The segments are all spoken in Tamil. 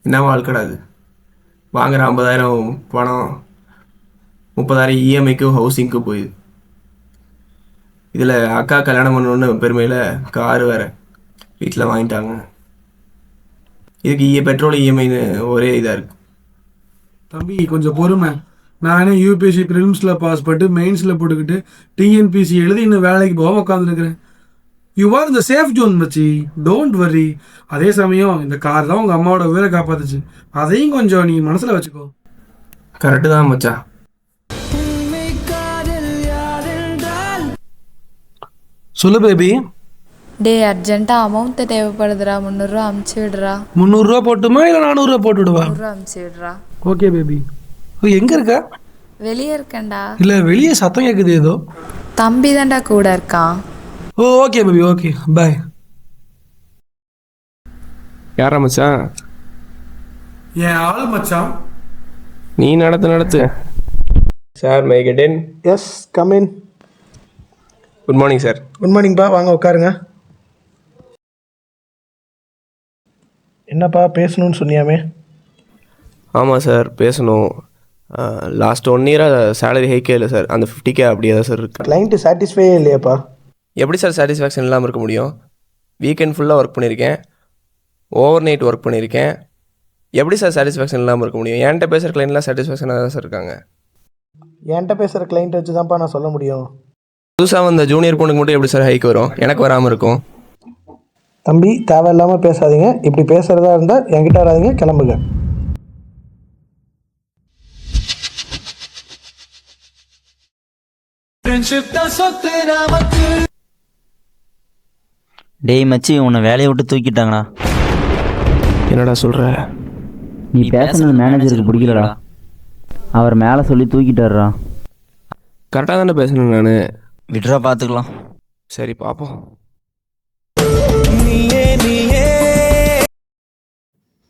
என்ன வாழ்க்கடா அது? வாங்குற 50,000 பணம் 30,000 இஎம்ஐக்கும் ஹவுசிங்க்கும் போயிடுது. இதில் அக்கா கல்யாணம் பண்ணணுன்னு பெருமையில் காரு வேறு வீட்டில் வாங்கிட்டாங்க. இதுக்கு பெட்ரோல் இஎம்ஐன்னு ஒரே இதாக இருக்குது. தம்பி கொஞ்சம் பொறுமை. நானே யூபிஎஸ்சி ப்ரிலிம்ஸில் பாஸ் பண்ணிட்டு மெயின்ஸில் போட்டுக்கிட்டு டிஎன்பிசி எழுதி இன்னும் வேலைக்கு போகாமல் உட்காந்துருக்கிறேன். யூ ஆர் இந்த சேஃப் ஜோன் மச்சி, டோன்ட் வரி. அதே சமயம் இந்த கார் தான் உங்கள் அம்மாவோட உயிரை காப்பாத்துச்சு, அதையும் கொஞ்சம் நீ மனசில் வச்சுக்கோ. கரெக்டு தான் மச்சான். சொல்லு பேபி. டே அர்ஜென்ட்டாக அமௌண்ட்டு தேவைப்படுதுடா, 300 ரூபா அமுச்சு விடுறா. 300 ரூபா போட்டுமா இல்லை 400 ரூபா போட்டு விடுவா? 100 ரூபா அமுச்சு விடுறா. Okay baby. எங்கே இருக்கா? வெளியே இருக்கேன்டா. இல்லை வெளியே சத்தம் கேட்குது ஏதோ. தம்பி தான்டா கூட இருக்கான். Okay baby, okay bye. யாரா மச்சான்? என் ஆள் மச்சான். நீ நடத்து. Sir may get in. Yes come in. Good morning sir. Good மார்னிங்ப்பா, வாங்க உட்காருங்க. என்னப்பா பேசணும்னு சொன்னியாமே? ஆமாம் சார் பேசணும். லாஸ்ட் 1 இயராக சேலரி ஹைக்கே இல்லை சார். அந்த 50K அப்படியே தான் சார் இருக்கு. கிளைண்ட்டு சாட்டிஸ்ஃபை இல்லையாப்பா? எப்படி சார் சாட்டிஸ்ஃபேக்ஷன் இல்லாமல் இருக்க முடியும்? வீக்கெண்ட் ஃபுல்லாக ஒர்க் பண்ணியிருக்கேன், ஓவர் நைட் ஒர்க் பண்ணியிருக்கேன். எப்படி சார் சாட்டிஸ்ஃபேக்ஷன் இல்லாமல் இருக்க முடியும்? என்கிட்ட பேசுகிற கிளைண்ட்லாம் சாட்டிஸ்ஃபேக்ஷனாக தான் சார் இருக்காங்க. என்கிட்ட பேசுகிற கிளைண்ட் வச்சு தான்ப்பா நான் சொல்ல முடியும். புதுசாக வந்த ஜூனியர் பொண்ணுக்கு மட்டும் எப்படி சார் ஹைக் வரும், எனக்கு வராமல் இருக்கும்? தம்பி தேவையில்லாமல் பேசாதீங்க. இப்படி பேசுகிறதா இருந்தால் என்கிட்ட வராதிங்க, கிளம்புங்க. டேய் மச்சி, உன்னை வேலையை விட்டு தூக்கிட்டாங்கடா. என்னடா சொல்கிற? நீ பேசுனது மேனேஜருக்கு பிடிக்கலடா, அவர் மேலே சொல்லி தூக்கிட்டாருடா. கரெக்டாக தானே பேசணும் நான். விட்றா பார்த்துக்கலாம். சரி பார்ப்போம்.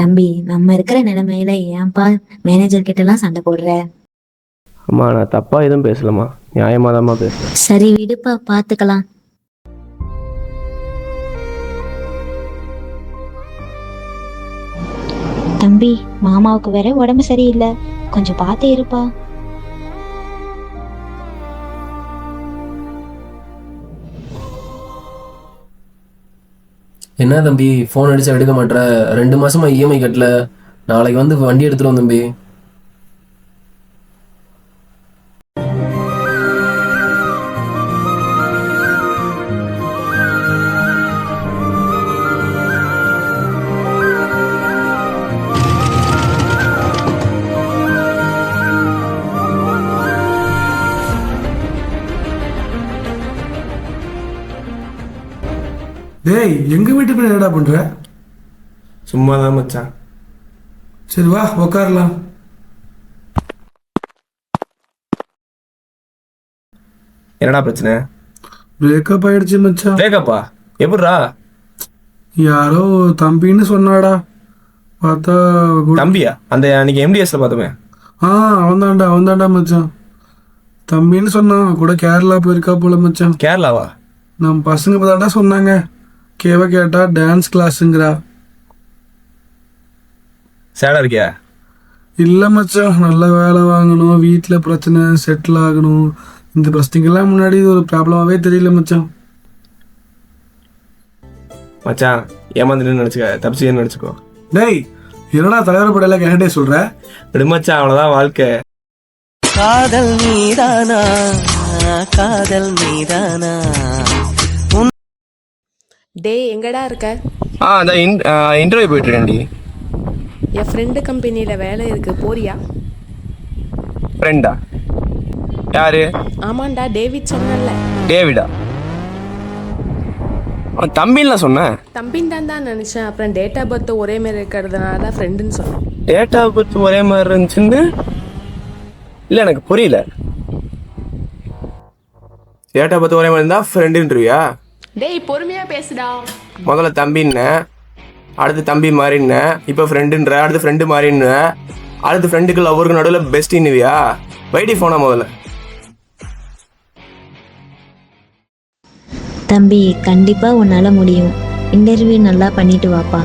தம்பி, நம்ம இருக்கிற நிலைமையில ஏன்பா மேனேஜர் கிட்ட எல்லாம் சண்டை போடுற? அம்மா நான் தப்பாக எதுவும் பேசலம்மா, நியாயமாக தான்மா பேசுகிறேன். சரி விடுப்பா, பாத்துக்கலாம். தம்பி, மாமாவுக்கு வேற உடம்பு சரியில்லை, கொஞ்சம் பார்த்தே இருப்பா. என்ன தம்பி ஃபோன் அடிச்சா எடுக்க மாட்டேற? 2 மாசமா இஎம்ஐ கட்டல. நாளைக்கு வந்து வண்டி எடுத்துருவோம் தம்பி. டேய், எங்கள் வீட்டு போய் என்னடா பண்ணுற? சும்மா தான் மச்சான். சரி வா உக்காரலாம். என்னடா பிரச்சனை? பிரேக்கப் ஆயிடுச்சு மச்சான். பிரேக்கப்பா? எப்படிரா? யாரோ தம்பின்னு சொன்னாடா, பார்த்தா தம்பியா? அந்த அன்னைக்கு எம்டிஎஸ்ல பார்த்தோமே. அவன்தான்டா மச்சான். தம்பின்னு சொன்னான், கூட கேரளா போயிருக்கா போல மச்சான். கேரளாவா? நம்ம பசங்க பார்த்தாண்டா சொன்னாங்க. கேவ கேட்டா டான்ஸ் கிளாஸுங்கிறா. சேடா இருக்கியா? இல்லை மச்சான், நல்ல வேலை வாங்கணும், வீட்டில் பிரச்சனை, செட்டில் ஆகணும். இந்த பிரச்சனைக்கெல்லாம் முன்னாடி இது ஒரு ப்ராப்ளமாகவே தெரியல மச்சான். மச்சான் ஏமாந்துட்டு நினச்சிக்க, தப்பிச்சுன்னு நினச்சிக்கோ. டேய், என்னடா தலைவர் படையில கேட்டே சொல்ற? விடுமச்சான், அவ்வளோதான் வாழ்க்கை. காதல் நீதானா, காதல் நீதானா. டே எங்கடா இருக்க? அதான் இன்டர்வியூ போயிட்டு இருக்கேன்டி. என் ஃப்ரெண்டு கம்பெனியில் வேலை இருக்கு, போறியா? ஃப்ரெண்டா? யாரு? ஆமாண்டா, டேவிட் சொன்னல. டேவிடா? அவன் தம்பின்லாம் சொன்னேன். தம்பின்னு தான் நினச்சேன், அப்புறம் டேட் ஆஃப் பர்த் ஒரே மாதிரி இருக்கிறதுனால தான் ஃப்ரெண்டுன்னு சொன்னேன். டேட் ஆஃப் பர்த் ஒரே மாதிரி இருந்துச்சுன்னு? இல்லை எனக்கு புரியல. டேட் ஆஃப் பர்த் ஒரே மாதிரி இருந்தால் ஃப்ரெண்டுன்றியா? டேய் பொறுமையாக பேசுடா. முதல்ல தம்பின்ன, அடுத்து தம்பி மாறின்ன, இப்போ ஃப்ரெண்டுன்ற, அடுத்து ஃப்ரெண்டு மாறின்ன, அடுத்து ஃப்ரெண்டுக்கு லவ்வருக்கு நடுவில் பெஸ்டின்னுவியா? வைடி ஃபோனா முதல்ல. தம்பி, கண்டிப்பா உன்னால முடியும். இன்டர்வியூ நல்லா பண்ணிட்டு வாப்பா.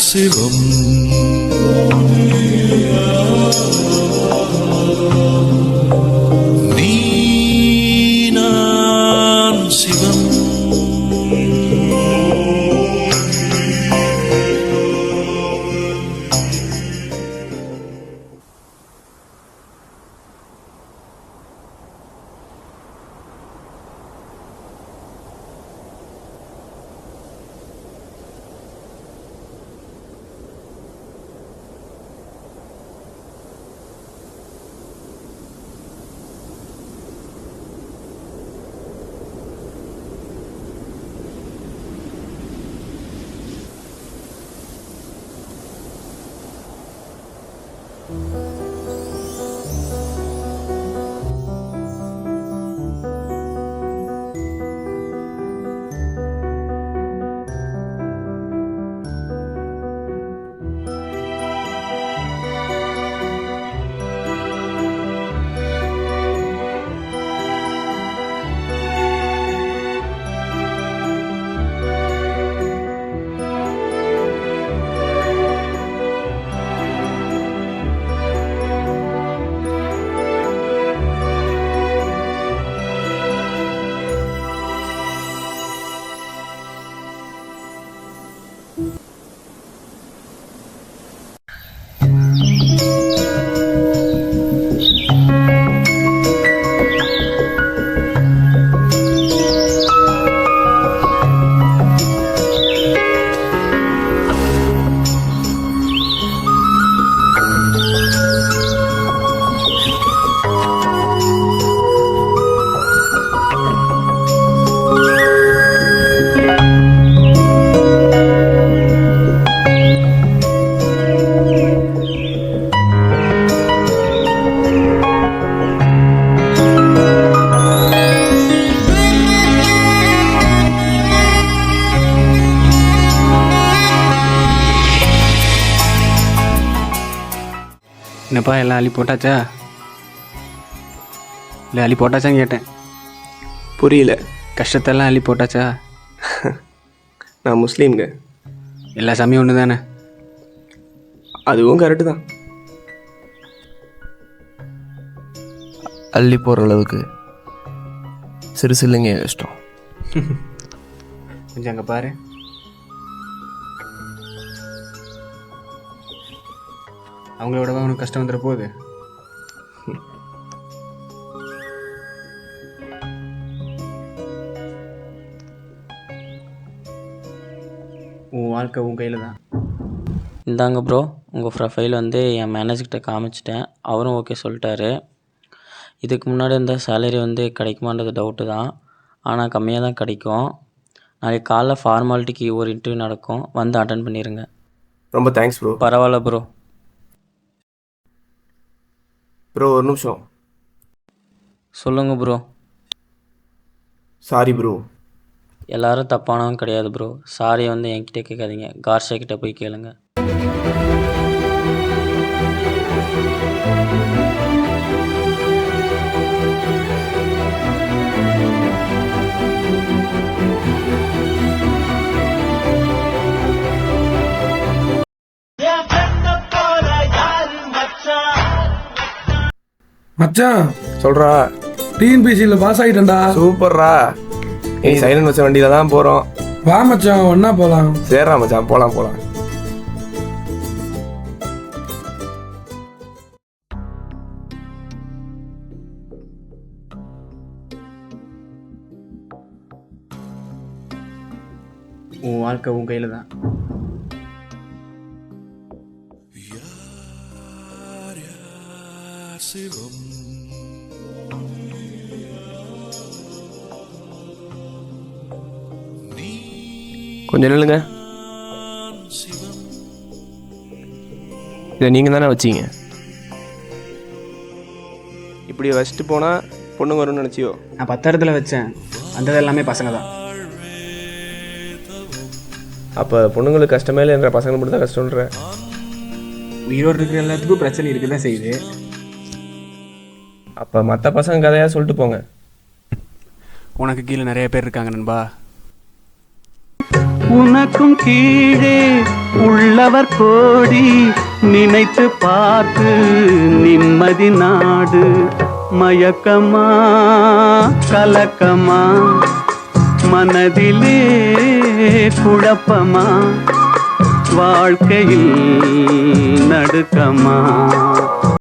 சிவம் நீ நான் சிவம் என்னப்பா எல்லாம் அள்ளி போட்டாச்சா? இல்லை அள்ளி போட்டாச்சான்னு கேட்டேன். புரியல. கஷ்டத்தெல்லாம் அள்ளி போட்டாச்சா? நான் முஸ்லீம்ங்க. எல்லா சாமியும் ஒன்று தானே? அதுவும் கரெக்டு தான். அள்ளி போகிற அளவுக்கு சிறுசு இல்லைங்க என் கஷ்டம். கொஞ்சம் அங்கே பாரு. அவங்களோடவா உனக்கு கஷ்டம் வந்துட போகுது? உன் வாழ்க்கை உன் கையில் தான். இந்தாங்க ப்ரோ, உங்கள் ப்ரொஃபைல் வந்து என் மேனேஜர்கிட்ட காமிச்சிட்டேன். அவரும் ஓகே சொல்லிட்டாரு. இதுக்கு முன்னாடி இருந்த சேலரி வந்து கிடைக்குமான்றது டவுட்டு தான், ஆனால் கம்மியாக தான் கிடைக்கும். நாளைக்கு காலைல ஃபார்மாலிட்டிக்கு ஒரு இன்டர்வியூ நடக்கும், வந்து அட்டன் பண்ணிடுங்க. ரொம்ப தேங்க்ஸ் ப்ரோ. பரவாயில்ல ப்ரோ. ப்ரோ ஒரு நிமிஷம். சொல்லுங்கள் ப்ரோ. Sorry bro. எல்லாரும் தப்பானவங்க கிடையாது ப்ரோ. சாரி வந்து என்கிட்ட கேட்காதீங்க, கார்ஷா கிட்ட போய் கேளுங்க. மச்சான் சொல்கிறா. டிஎன்பிசியில் பாஸ் ஆகிட்டேன்டா. சூப்பர்ரா. நீ சைலண்ட் வச்ச வண்டியில் தான் போகிறோம். வா மச்சான், ஒன்றா போகலாம். சரிடா மச்சான், போகலாம் போகலாம். உன் வாழ்க்கை உன் கையில் தான். சிவம் கொஞ்சம் நில்லுங்க. இதை நீங்கள் தானே வச்சிங்க? இப்படி வச்சுட்டு போனால் பொண்ணுங்க வரும்னு நினச்சியோ? நான் 10 வச்சேன், வந்தது எல்லாமே பசங்க தான். அப்போ பொண்ணுங்களுக்கு கஷ்டமே இல்லைன்ற பசங்க மட்டும் தான் கஷ்டம்ன்ற. உயிரோடு இருக்கிற எல்லாத்துக்கும் பிரச்சனை இருக்க தான் செய்யுது. அப்போ மற்ற பசங்க கதையாக சொல்லிட்டு போங்க. உனக்கு கீழே நிறைய பேர் இருக்காங்க நண்பா. உனக்கும் கீழே உள்ளவர் கோடி நினைத்து பார்த்து நிம்மதி நாடு மயக்கமா கலக்கமா மனதிலே குழப்பமா வாழ்க்கையில் நடுக்கமா